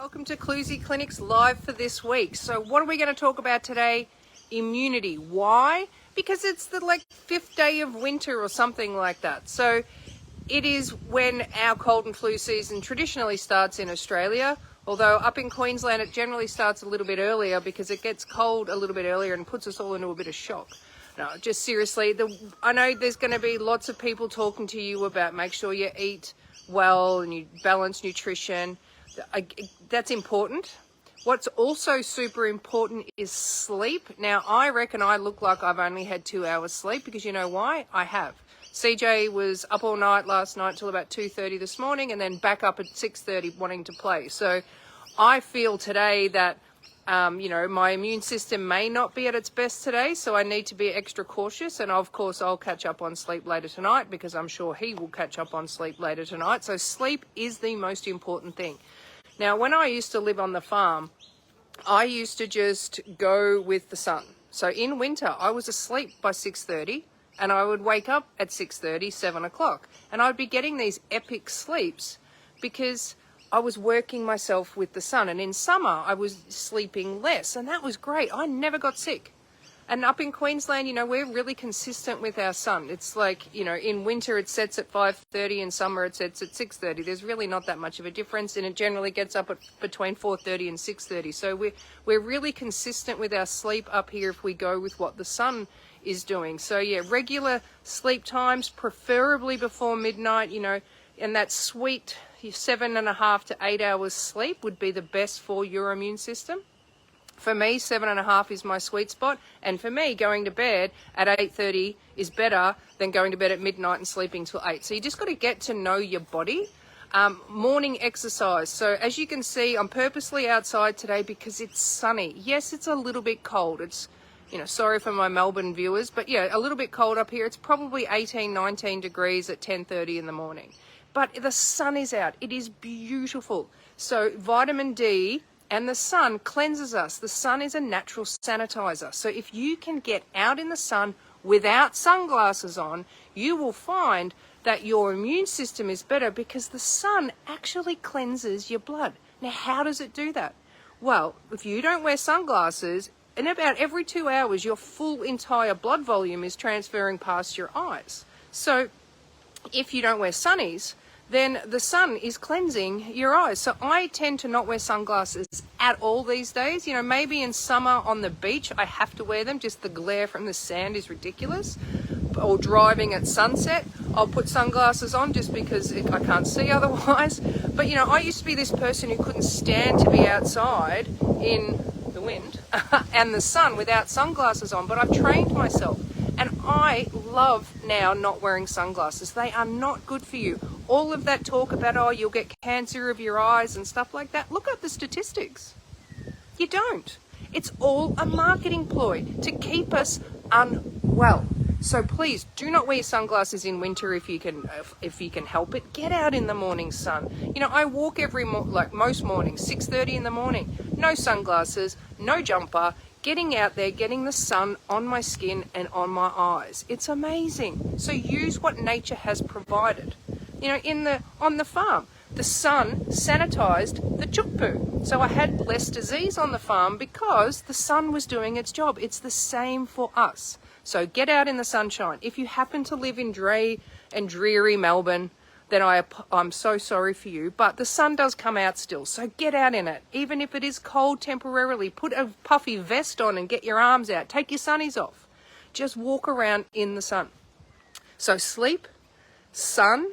Welcome to Clusie Clinics Live for this week. So what are we going to talk about today? Immunity. Why? Because it's the fifth day of winter or something like that. So it is when our cold and flu season traditionally starts in Australia, although up in Queensland it generally starts a little bit earlier because it gets cold a little bit earlier and puts us all into a bit of shock. No, just seriously, I know there's going to be lots of people talking to you about make sure you eat well and you balance nutrition. That's important. What's also super important is sleep. Now, I reckon I look like I've only had 2 hours sleep because you know why? I have. CJ was up all night last night till about 2:30 this morning and then back up at 6:30 wanting to play. So I feel today that, my immune system may not be at its best today, so I need to be extra cautious. And of course, I'll catch up on sleep later tonight because I'm sure he will catch up on sleep later tonight. So sleep is the most important thing. Now, when I used to live on the farm, I used to just go with the sun. So in winter, I was asleep by 6:30 and I would wake up at 6:30, 7 o'clock. And I'd be getting these epic sleeps because I was working myself with the sun. And in summer, I was sleeping less. And that was great. I never got sick. And up in Queensland, we're really consistent with our sun. It's like, in winter it sets at 5:30, in summer it sets at 6:30. There's really not that much of a difference, and it generally gets up at between 4:30 and 6:30. So we're really consistent with our sleep up here if we go with what the sun is doing. So yeah, regular sleep times, preferably before midnight, and that sweet 7.5 to 8 hours sleep would be the best for your immune system. For me, 7.5 is my sweet spot. And for me, going to bed at 8:30 is better than going to bed at midnight and sleeping till 8. So you just got to get to know your body. Morning exercise. So as you can see, I'm purposely outside today because it's sunny. Yes, it's a little bit cold. It's, sorry for my Melbourne viewers, but yeah, a little bit cold up here. It's probably 18, 19 degrees at 10:30 in the morning. But the sun is out. It is beautiful. So vitamin D and the sun cleanses us. The sun is a natural sanitizer. So if you can get out in the sun without sunglasses on, you will find that your immune system is better because the sun actually cleanses your blood. Now, how does it do that? Well, if you don't wear sunglasses, in about every 2 hours, your full entire blood volume is transferring past your eyes. So if you don't wear sunnies, then the sun is cleansing your eyes. So I tend to not wear sunglasses at all these days. Maybe in summer on the beach, I have to wear them. Just the glare from the sand is ridiculous. Or driving at sunset, I'll put sunglasses on just because I can't see otherwise. But, I used to be this person who couldn't stand to be outside in the wind and the sun without sunglasses on. But I've trained myself. And I love now not wearing sunglasses. They are not good for you. All of that talk about, you'll get cancer of your eyes and stuff like that. Look at the statistics. You don't. It's all a marketing ploy to keep us unwell. So please do not wear sunglasses in winter if you can help it. Get out in the morning sun. I walk most mornings, 6:30 in the morning. No sunglasses, no jumper. Getting out there, getting the sun on my skin and on my eyes. It's amazing. So use what nature has provided. On the farm, the sun sanitized the chook poo. So I had less disease on the farm because the sun was doing its job. It's the same for us. So get out in the sunshine. If you happen to live in dreary Melbourne, then I'm so sorry for you, but the sun does come out still, so get out in it. Even if it is cold temporarily, put a puffy vest on and get your arms out. Take your sunnies off. Just walk around in the sun. So sleep, sun,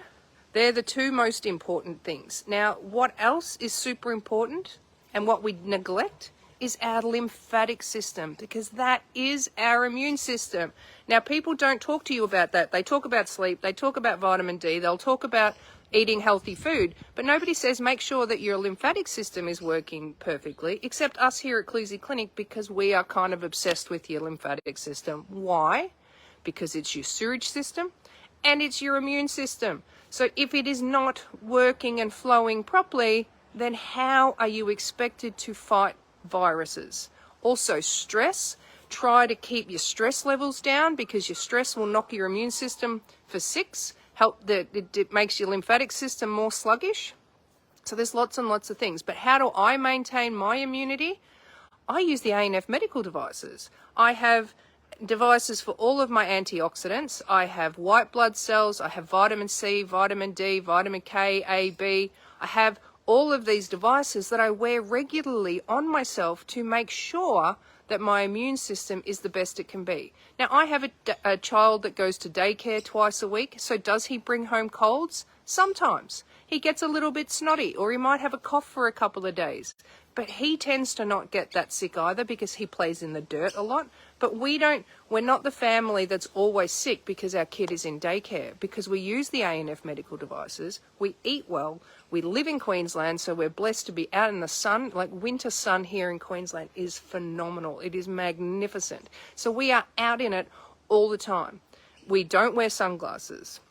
they're the two most important things. Now, what else is super important and what we neglect is our lymphatic system, because that is our immune system. Now, people don't talk to you about that. They talk about sleep, they talk about vitamin D, they'll talk about eating healthy food, but nobody says make sure that your lymphatic system is working perfectly, except us here at Clusie Clinic, because we are kind of obsessed with your lymphatic system. Why? Because it's your sewage system and it's your immune system. So if it is not working and flowing properly, then how are you expected to fight viruses? Also, stress. Try to keep your stress levels down because your stress will knock your immune system for six. It makes your lymphatic system more sluggish. So there's lots and lots of things. But how do I maintain my immunity? I use the ANF medical devices. I have devices for all of my antioxidants. I have white blood cells. I have vitamin C, vitamin D, vitamin K, A, B. I have all of these devices that I wear regularly on myself to make sure that my immune system is the best it can be. Now, I have a child that goes to daycare twice a week, so does he bring home colds? Sometimes. He gets a little bit snotty, or he might have a cough for a couple of days. But he tends to not get that sick either because he plays in the dirt a lot. But we're not the family that's always sick because our kid is in daycare, because we use the ANF medical devices, we eat well, we live in Queensland, so we're blessed to be out in the sun. Like winter sun here in Queensland is phenomenal. It is magnificent. So we are out in it all the time. We don't wear sunglasses.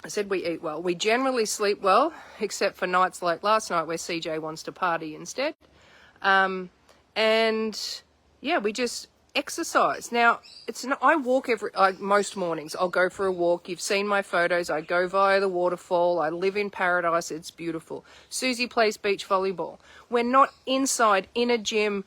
I said we eat well. We generally sleep well, except for nights like last night where CJ wants to party instead. And yeah, we just exercise. Now, I walk most mornings. I'll go for a walk. You've seen my photos. I go via the waterfall. I live in paradise. It's beautiful. Susie plays beach volleyball. We're not inside in a gym,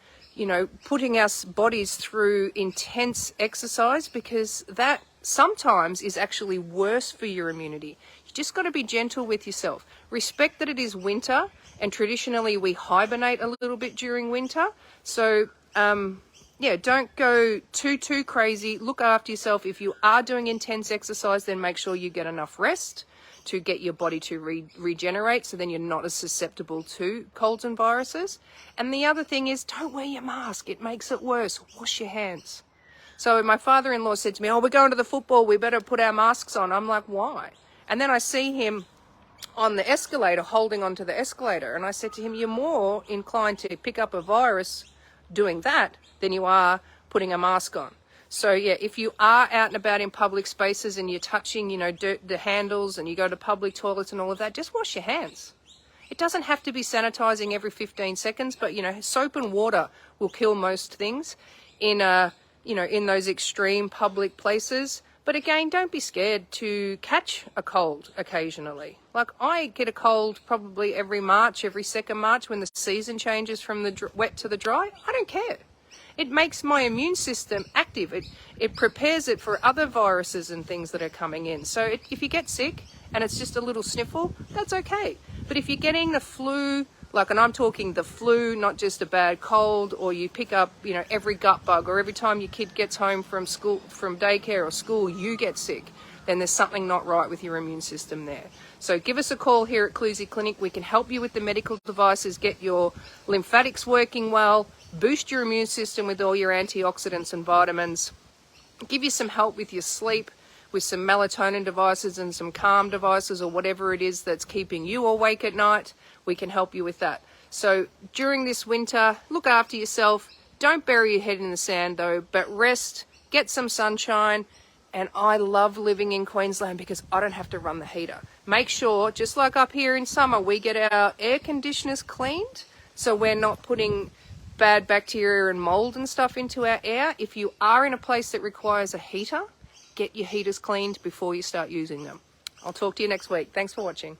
putting our bodies through intense exercise, because that sometimes is actually worse for your immunity. You just got to be gentle with yourself. Respect that it is winter, and traditionally we hibernate a little bit during winter. So, don't go too crazy. Look after yourself. If you are doing intense exercise, then make sure you get enough rest to get your body to regenerate, so then you're not as susceptible to colds and viruses. And the other thing is, don't wear your mask. It makes it worse. Wash your hands. So my father-in-law said to me, we're going to the football, we better put our masks on. I'm like, why? And then I see him on the escalator, holding onto the escalator. And I said to him, you're more inclined to pick up a virus doing that than you are putting a mask on. So yeah, if you are out and about in public spaces and you're touching, the handles, and you go to public toilets and all of that, just wash your hands. It doesn't have to be sanitizing every 15 seconds, but soap and water will kill most things in those extreme public places. But again, don't be scared to catch a cold occasionally. Like, I get a cold probably every second March when the season changes from the wet to the dry. I don't care. It makes my immune system active. It prepares it for other viruses and things that are coming in. So if you get sick and it's just a little sniffle, that's okay. But if you're getting the flu, and I'm talking the flu, not just a bad cold, or you pick up, every gut bug, or every time your kid gets home from daycare or school, you get sick, then there's something not right with your immune system there. So give us a call here at Clusie Clinic. We can help you with the medical devices, get your lymphatics working well, boost your immune system with all your antioxidants and vitamins, give you some help with your sleep, with some melatonin devices and some calm devices, or whatever it is that's keeping you awake at night. We can help you with that. So during this winter, look after yourself. Don't bury your head in the sand though, but rest, get some sunshine. And I love living in Queensland because I don't have to run the heater. Make sure, just like up here in summer, we get our air conditioners cleaned, so we're not putting bad bacteria and mold and stuff into our air. If you are in a place that requires a heater, get your heaters cleaned before you start using them. I'll talk to you next week. Thanks for watching.